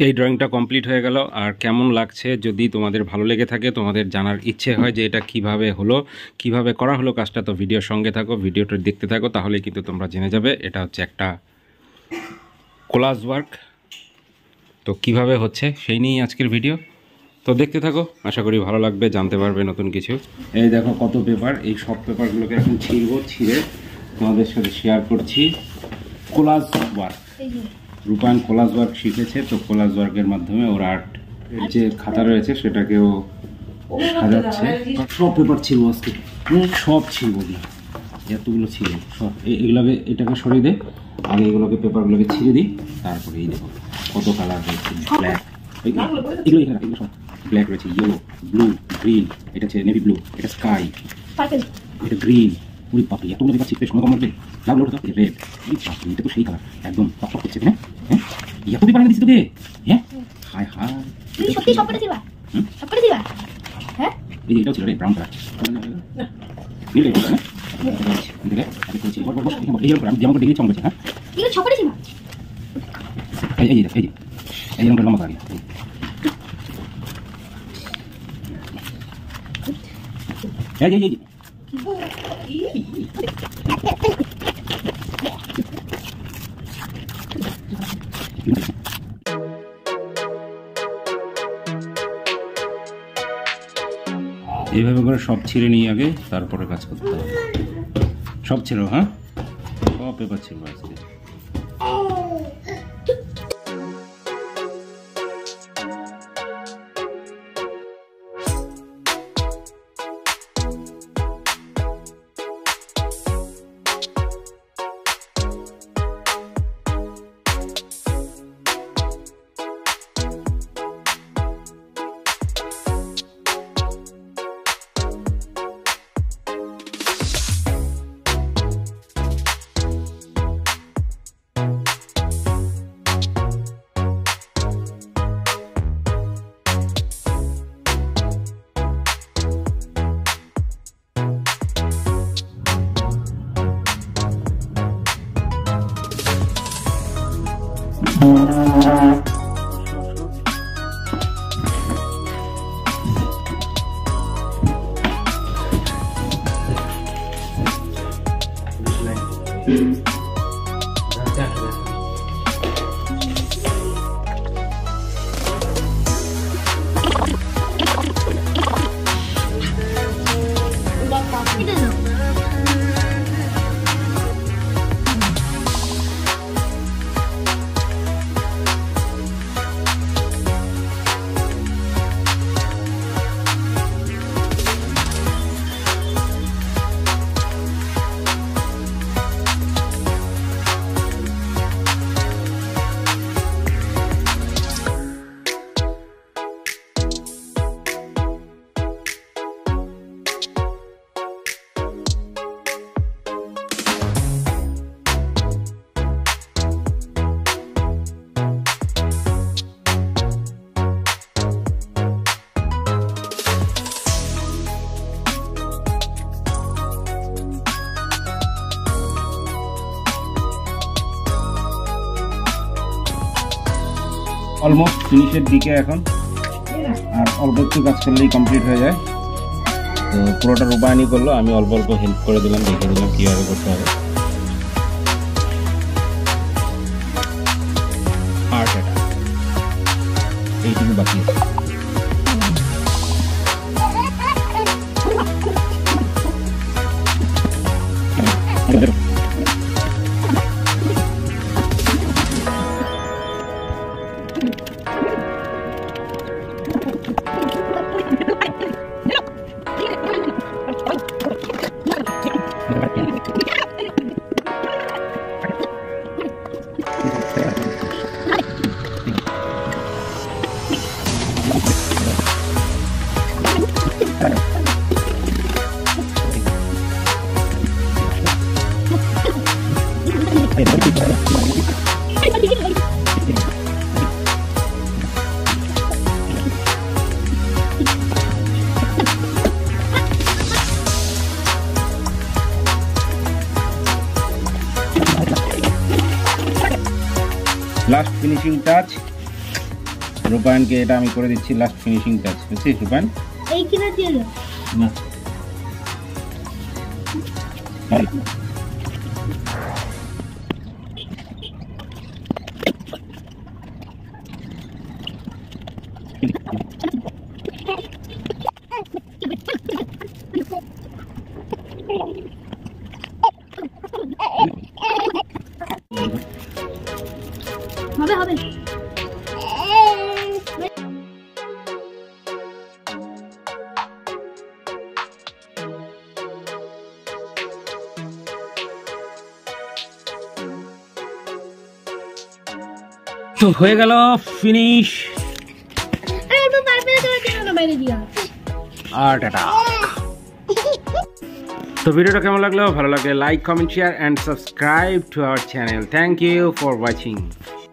এই ড্রয়িংটা কমপ্লিট হয়ে গেল। আর কেমন লাগছে যদি তোমাদের ভালো লেগে থাকে, তোমাদের জানার ইচ্ছে হয় যে এটা কিভাবে হলো, কিভাবে করা হলো কাজটা, তো ভিডিওর সঙ্গে থাকো, ভিডিওটা দেখতে থাকো, তাহলেই কিন্তু তোমরা জেনে যাবে এটা হচ্ছে একটা কোলাজ ওয়ার্ক। তো কিভাবে হচ্ছে সেই নিয়েই আজকের ভিডিও, তো দেখতে থাকো, আশা করি ভালো লাগবে, জানতে পারবে নতুন কিছু। এই দেখো কত পেপার, এই সব পেপারগুলোকে এখন ছিঁড়ে তোমাদের সাথে শেয়ার করছি। কোলাজ ওয়ার্ক, রূপায়ণ কোলাজ ওয়ার্ক শিখেছে, তো কোলাজ ওয়ার্কের মাধ্যমে ওর আর্ট যে খাতা রয়েছে সেটাকেও সাজাচ্ছে। সব পেপার ছিল আজকে, সব ছিল না, এতগুলো ছিল সব। এগুলোকে এটাকে সরিয়ে দে, আগে এগুলোকে পেপারগুলোকে ছিঁড়ে দিই, তারপরে এই দেখো কত কালার রয়েছে। ব্ল্যাক, এগুলো এখানে এগুলো সব ব্ল্যাক রয়েছে, ইয়েলো, ব্লু, গ্রিন, এটা হচ্ছে নেভি ব্লু, এটা স্কাই, এটা গ্রিন। উড়ি পাপড়ি এতগুলো পেপার ছিঁড়তে সময় কম লাগবে, লাগলো তো রেড। এটা তো সেই কালার একদম টক টক করছে, হ্যাঁ হ্যাঁ, এত পেপার এনে দিচ্ছি তোকে, হ্যাঁ হায় হায়, সত্যি সব করে দিবা, সব করে দিবা, হ্যাঁ এই এটাও ছিল রে ব্রাউন কালার, নিলে এটা না দেখে আগে করেছি বড় বড় এই রকম আমি যেমন করে দেখি চমকেছে। হ্যাঁ এগুলো সব করে দিবা, এই এই এই এই রকম লম্বা করে এই এই এই এইভাবে করে সব ছিঁড়ে নিয়ে আগে তারপরে কাজ করতে হবে। সব ছিল, হ্যাঁ সব পেপার ছিল আজকে। অলমোস্ট ফিনিশের দিকে এখন, আর অল্প একটু কাজ করলেই কমপ্লিট হয়ে যায়। তো পুরোটা রূপায়ণই করলো, আমি অল্প অল্প হেল্প করে দিলাম, দেখে দিলাম কীভাবে করতে হবে। আর্ট এটা এইটুকু বাকি আছে। লাস্ট ফিনিশিং টাচ রূপায়ণকে এটা আমি করে দিচ্ছি লাস্ট ফিনিশিং টাচ, বুঝছিস রূপায়ণ? এই কিনা দিয়ে দাও। না হবে হবে। তো হয়ে গেল ফিনিশ। আর টাটা। তো ভিডিওটা কেমন লাগলো? ভালো লাগলে like, comment, share and subscribe to our channel. Thank you for watching.